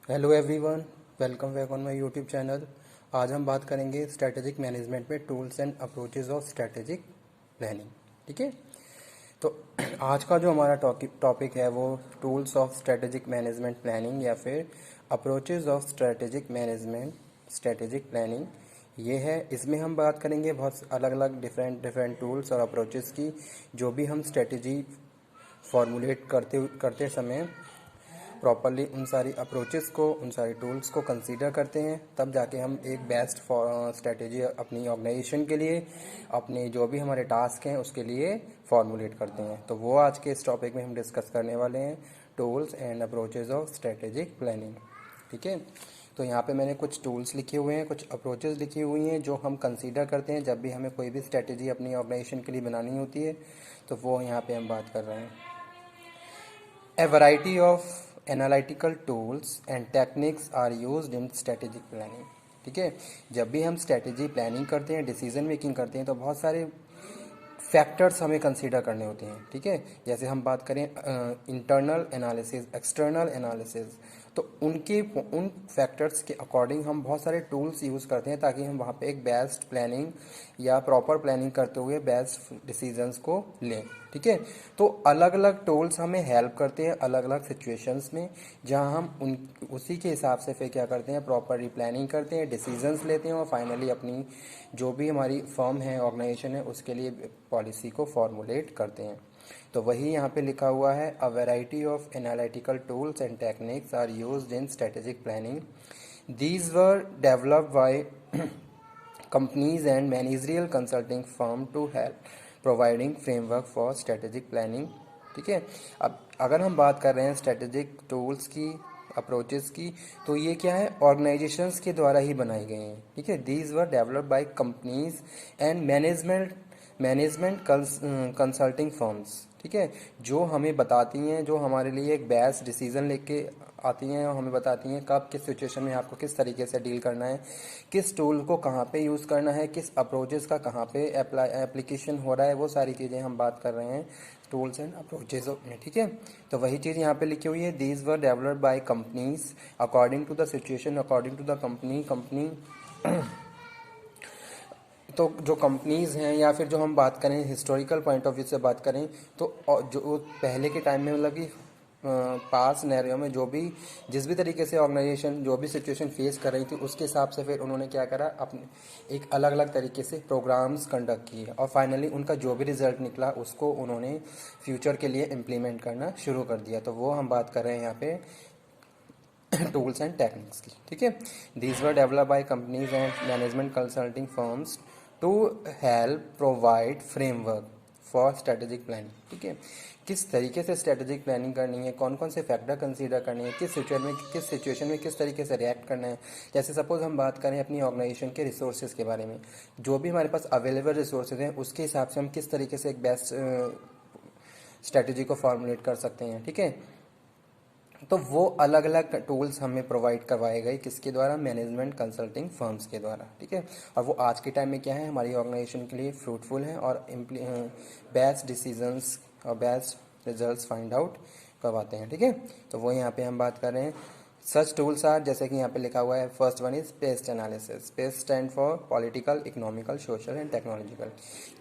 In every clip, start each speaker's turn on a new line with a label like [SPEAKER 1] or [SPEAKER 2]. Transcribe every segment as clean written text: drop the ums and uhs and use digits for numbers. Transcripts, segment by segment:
[SPEAKER 1] Hello everyone, welcome back on my YouTube channel. आज हम बात करेंगे स्ट्रेटेजिक मैनेजमेंट में tools and approaches of strategic planning. ठीक है, तो आज का जो हमारा टॉपिक है वो tools of strategic management planning या फिर approaches of strategic management strategic planning ये है। इसमें हम बात करेंगे बहुत अलग अलग डिफरेंट टूल्स और अप्रोचेस की, जो भी हम स्ट्रेटेजी फॉर्मुलेट करते समय प्रॉपरली उन सारी अप्रोचेस को, उन सारी टूल्स को कंसीडर करते हैं, तब जाके हम एक बेस्ट स्ट्रेटेजी अपनी ऑर्गेनाइजेशन के लिए, अपने जो भी हमारे टास्क हैं उसके लिए फॉर्मुलेट करते हैं। तो वो आज के इस टॉपिक में हम डिस्कस करने वाले हैं, tools and approaches of strategic planning. ठीक है, तो यहाँ पे मैंने कुछ टूल्स लिखे हुए हैं, कुछ अप्रोचेस लिखी हुई हैं जो हम कंसीडर करते हैं जब भी हमें कोई भी स्ट्रेटेजी अपनी ऑर्गेनाइजेशन के लिए बनानी होती है। तो वो यहाँ पे हम बात कर रहे हैं। A variety of analytical tools and techniques are used in strategic planning। ठीक है, जब भी हम स्ट्रेटेजी प्लानिंग करते हैं, डिसीजन मेकिंग करते हैं, तो बहुत सारे फैक्टर्स हमें कंसीडर करने होते हैं। ठीक है, जैसे हम बात करें इंटरनल एनालिसिस, एक्सटर्नल एनालिसिस, तो उन फैक्टर्स के अकॉर्डिंग हम बहुत सारे टूल्स यूज़ करते हैं ताकि हम वहाँ पे एक बेस्ट प्लानिंग या प्रॉपर प्लानिंग करते हुए बेस्ट डिसीजंस को लें। ठीक है, तो अलग अलग टूल्स हमें हेल्प करते हैं अलग अलग सिचुएशंस में, जहाँ हम उसी के हिसाब से फिर क्या करते हैं, प्रॉपर प्लानिंग करते हैं, डिसीजंस लेते हैं और फाइनली अपनी जो भी हमारी फर्म है, ऑर्गेनाइजेशन है, उसके लिए पॉलिसी को फॉर्मुलेट करते हैं। तो वही यहाँ पे लिखा हुआ है, a variety of analytical tools and techniques are used in strategic planning. These were developed by companies and managerial consulting firm to help providing framework for strategic planning. ठीक है, अब अगर हम बात कर रहे हैं स्ट्रेटेजिक टूल्स की, अप्रोचेस की, तो ये क्या है, ऑर्गेनाइजेशंस के द्वारा ही बनाई गई हैं। ठीक है, these were developed by companies and management consulting firms. ठीक है, जो हमें बताती हैं, जो हमारे लिए एक बेस्ट डिसीजन लेके आती हैं और हमें बताती हैं कब किस सिचुएशन में आपको किस तरीके से डील करना है, किस टूल को कहाँ पे यूज़ करना है, किस अप्रोचेस का कहाँ पे एप्लीकेशन हो रहा है, वो सारी चीज़ें हम बात कर रहे हैं टूल्स एंड अप्रोचेज में। ठीक है, तो वही चीज़ यहाँ पे लिखी हुई है, these were developed by companies according to the situation, according to the company. तो जो कंपनीज़ हैं या फिर जो हम बात करें हिस्टोरिकल पॉइंट ऑफ व्यू से बात करें, तो जो पहले के टाइम में मतलब कि पास सिनेरियो में जो भी जिस भी तरीके से ऑर्गेनाइजेशन जो भी सिचुएशन फेस कर रही थी, उसके हिसाब से फिर उन्होंने क्या करा, अपने एक अलग अलग तरीके से प्रोग्राम्स कंडक्ट किए और फाइनली उनका जो भी रिजल्ट निकला उसको उन्होंने फ्यूचर के लिए इम्प्लीमेंट करना शुरू कर दिया। तो वो हम बात कर रहे हैं यहाँ पे टूल्स एंड टेक्निक्स की। ठीक है, these were develop by companies and management consulting firms to help provide framework for strategic planning. ठीक है, किस तरीके से स्ट्रेटेजिक प्लानिंग करनी है, कौन कौन से फैक्टर कंसीडर करने हैं, किस सिचुएशन में किस तरीके से रिएक्ट करना है। जैसे सपोज हम बात करें अपनी ऑर्गेनाइजेशन के रिसोर्सेज के बारे में, जो भी हमारे पास अवेलेबल रिसोर्सेज हैं उसके हिसाब से हम किस तरीके से एक बेस्ट स्ट्रेटेजी को फॉर्मुलेट कर सकते हैं। ठीक है, तो वो अलग अलग टूल्स हमें प्रोवाइड करवाए गए, किसके द्वारा, मैनेजमेंट कंसल्टिंग फर्म्स के द्वारा। ठीक है, और वो आज के टाइम में क्या है, हमारी ऑर्गेनाइजेशन के लिए फ्रूटफुल है और बेस्ट डिसीजंस और बेस्ट रिजल्ट्स फाइंड आउट करवाते हैं। ठीक है, तो वो यहाँ पे हम बात कर रहे हैं। सच टूल्स आर, जैसे कि यहाँ पे लिखा हुआ है, first one is paste analysis. Paste stand for political, economical, social and technological.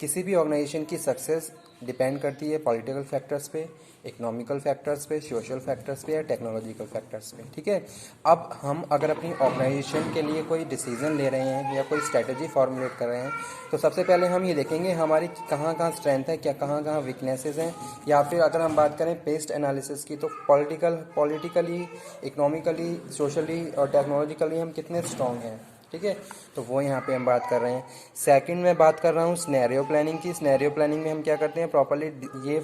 [SPEAKER 1] किसी भी ऑर्गेनाइजेशन की सक्सेस डिपेंड करती है पॉलिटिकल फैक्टर्स पे, इकोनॉमिकल फैक्टर्स पे, सोशल फैक्टर्स पे या टेक्नोलॉजिकल फैक्टर्स पे। ठीक है, अब हम अगर अपनी ऑर्गेनाइजेशन के लिए कोई डिसीजन ले रहे हैं या कोई स्ट्रेटजी फॉर्मुलेट कर रहे हैं, तो सबसे पहले हम ये देखेंगे हमारी कहाँ कहाँ स्ट्रेंथ है, क्या कहाँ कहाँ वीकनेसेस हैं। या फिर अगर हम बात करें पेस्ट एनालिसिस की, तो पॉलिटिकली, इकोनॉमिकली, सोशली और टेक्नोलॉजिकली हम कितने स्ट्रॉन्ग हैं। ठीक है, तो वो यहाँ पे हम बात कर रहे हैं। सेकंड में बात कर रहा हूँ सिनेरियो प्लानिंग की। सिनेरियो प्लानिंग में हम क्या करते हैं, प्रॉपरली ये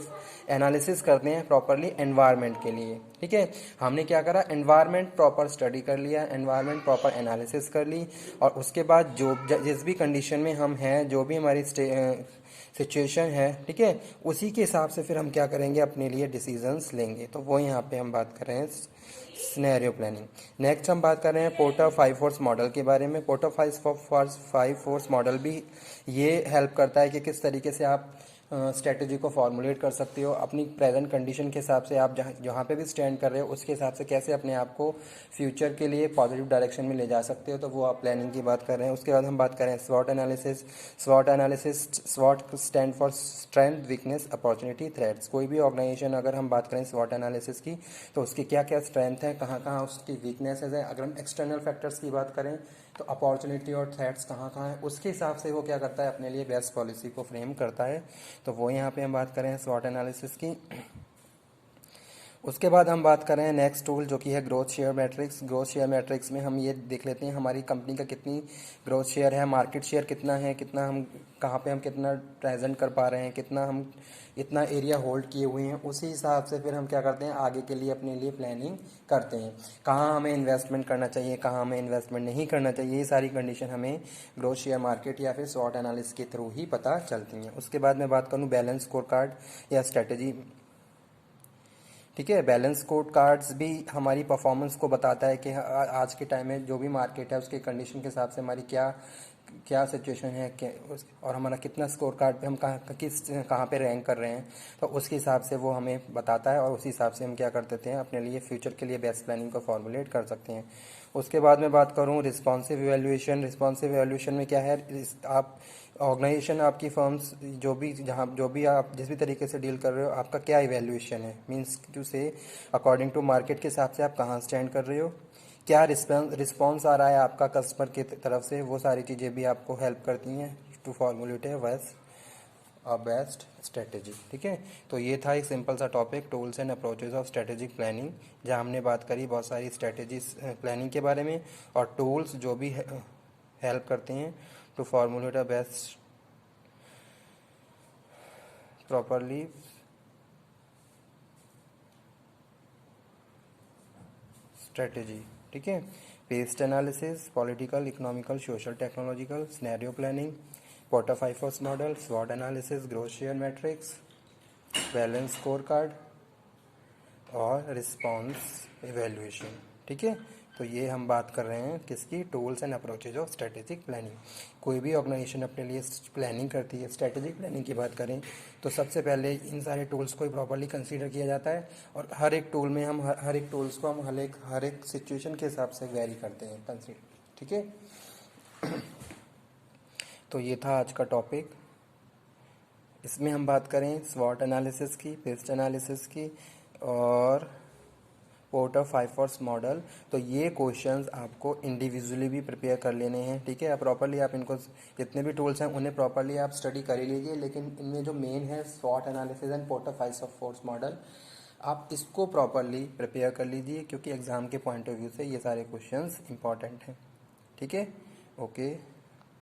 [SPEAKER 1] एनालिसिस करते हैं प्रॉपरली एनवायरनमेंट के लिए। ठीक है, हमने क्या करा, एनवायरनमेंट प्रॉपर स्टडी कर लिया, एनवायरनमेंट प्रॉपर एनालिसिस कर ली, और उसके बाद जो जिस भी कंडीशन में हम हैं, जो भी हमारी सिचुएशन है, ठीक है, उसी के हिसाब से फिर हम क्या करेंगे, अपने लिए डिसीजंस लेंगे। तो वो यहाँ पे हम बात कर रहे हैं सिनेरियो प्लानिंग। नेक्स्ट हम बात कर रहे हैं पोर्टर 5 फोर्स मॉडल के बारे में। पोर्टर 5 फोर्स मॉडल भी ये हेल्प करता है कि किस तरीके से आप स्ट्रेटजी को फॉर्मुलेट कर सकते हो। अपनी प्रेजेंट कंडीशन के हिसाब से आप जहाँ जहाँ पे भी स्टैंड कर रहे हो उसके हिसाब से कैसे अपने आप को फ्यूचर के लिए पॉजिटिव डायरेक्शन में ले जा सकते हो, तो वो आप प्लानिंग की बात कर रहे हैं। उसके बाद हम बात करें स्वॉट analysis. स्वॉट stand for strength, weakness, opportunity, threats. कोई भी ऑर्गेनाइजेशन अगर हम बात करें स्वॉट एनालिसिस की तो उसकी क्या क्या स्ट्रेंथ है, कहाँ कहाँ उसकी वीकनेसेस है। अगर हम एक्सटर्नल फैक्टर्स की बात करें तो अपॉर्चुनिटी और थ्रेट्स कहाँ कहाँ है, उसके हिसाब से वो क्या करता है, अपने लिए बेस्ट पॉलिसी को फ्रेम करता है। तो वो यहाँ पे हम बात करें स्वॉट एनालिसिस की। उसके बाद हम बात करें नेक्स्ट टूल जो कि है growth share matrix. Growth share matrix में हम ये देख लेते हैं हमारी कंपनी का कितनी ग्रोथ शेयर है, मार्केट शेयर कितना है, कितना हम कहाँ पे हम कितना प्रेजेंट कर पा रहे हैं, कितना हम इतना एरिया होल्ड किए हुए हैं। उसी हिसाब से फिर हम क्या करते हैं, आगे के लिए अपने लिए प्लानिंग करते हैं। कहाँ हमें इन्वेस्टमेंट करना चाहिए, कहाँ हमें इन्वेस्टमेंट नहीं करना चाहिए, ये सारी कंडीशन हमें ग्रोथ शेयर मार्केट या फिर स्वॉट एनालिसिस के थ्रू ही पता चलती हैं। उसके बाद मैं बात करूँ बैलेंस स्कोर कार्ड या स्ट्रेटेजी। ठीक है, बैलेंस स्कोर कार्ड्स भी हमारी परफॉर्मेंस को बताता है कि आज के टाइम में जो भी मार्केट है उसके कंडीशन के हिसाब से हमारी क्या क्या सिचुएशन है और हमारा कितना स्कोर कार्ड पे हम कहाँ पे रैंक कर रहे हैं, तो उसके हिसाब से वो हमें बताता है और उसी हिसाब से हम क्या कर देते हैं, अपने लिए फ्यूचर के लिए बेस्ट प्लानिंग को फॉर्मुलेट कर सकते हैं। उसके बाद मैं बात करूँ रिस्पॉन्सिव इवैल्यूएशन। रिस्पॉन्सिव इवैल्यूएशन में क्या है, आप ऑर्गेनाइजेशन, आपकी फर्म्स जो भी आप जिस भी तरीके से डील कर रहे हो, आपका क्या इवैल्यूएशन है, मीन्स टू से अकॉर्डिंग टू मार्केट के हिसाब से आप कहाँ स्टैंड कर रहे हो, क्या रिस्पॉन्स आ रहा है आपका कस्टमर की तरफ से, वो सारी चीज़ें भी आपको हेल्प करती हैं to formulate a best strategy. ठीक है, तो ये था एक सिंपल सा topic, tools and approaches of strategic planning, जहाँ हमने बात करी बहुत सारी स्ट्रेटेजीज प्लानिंग के बारे में और टूल्स जो भी हेल्प करते हैं to formulate a best properly strategy. ठीक है, PEST analysis, political, economical, social, technological, scenario planning, Porter fifers model, स्वॉट analysis, growth share matrix, balance score card और रिस्पॉन्स इवैल्यूएशन। ठीक है, तो ये हम बात कर रहे हैं किसकी, tools and approaches of strategic planning. कोई भी ऑर्गेनाइजेशन अपने लिए प्लानिंग करती है, स्ट्रेटेजिक प्लानिंग की बात करें तो सबसे पहले इन सारे टूल्स को प्रॉपर्ली कंसीडर किया जाता है और हर एक टूल में हम हर एक टूल्स को हम हर एक सिचुएशन के हिसाब से वेरी करते हैं कंसीडर। ठीक है, तो ये था आज का टॉपिक। इसमें हम बात करें स्वॉट एनालिसिस की, पेस्ट एनालिसिस की और पोर्टर फाइफर्स मॉडल। तो ये क्वेश्चंस आपको इंडिविजुअली भी प्रिपेयर कर लेने हैं। ठीक है, प्रॉपर्ली आप इनको जितने भी टूल्स हैं उन्हें प्रॉपर्ली आप स्टडी कर ही लीजिए, लेकिन इनमें जो मेन है स्वॉट analysis and porter fifers model, आप इसको प्रॉपर्ली प्रिपेयर कर लीजिए क्योंकि एग्जाम के पॉइंट ऑफ व्यू से ये सारे क्वेश्चंस इंपॉर्टेंट हैं। ठीक है, ओके।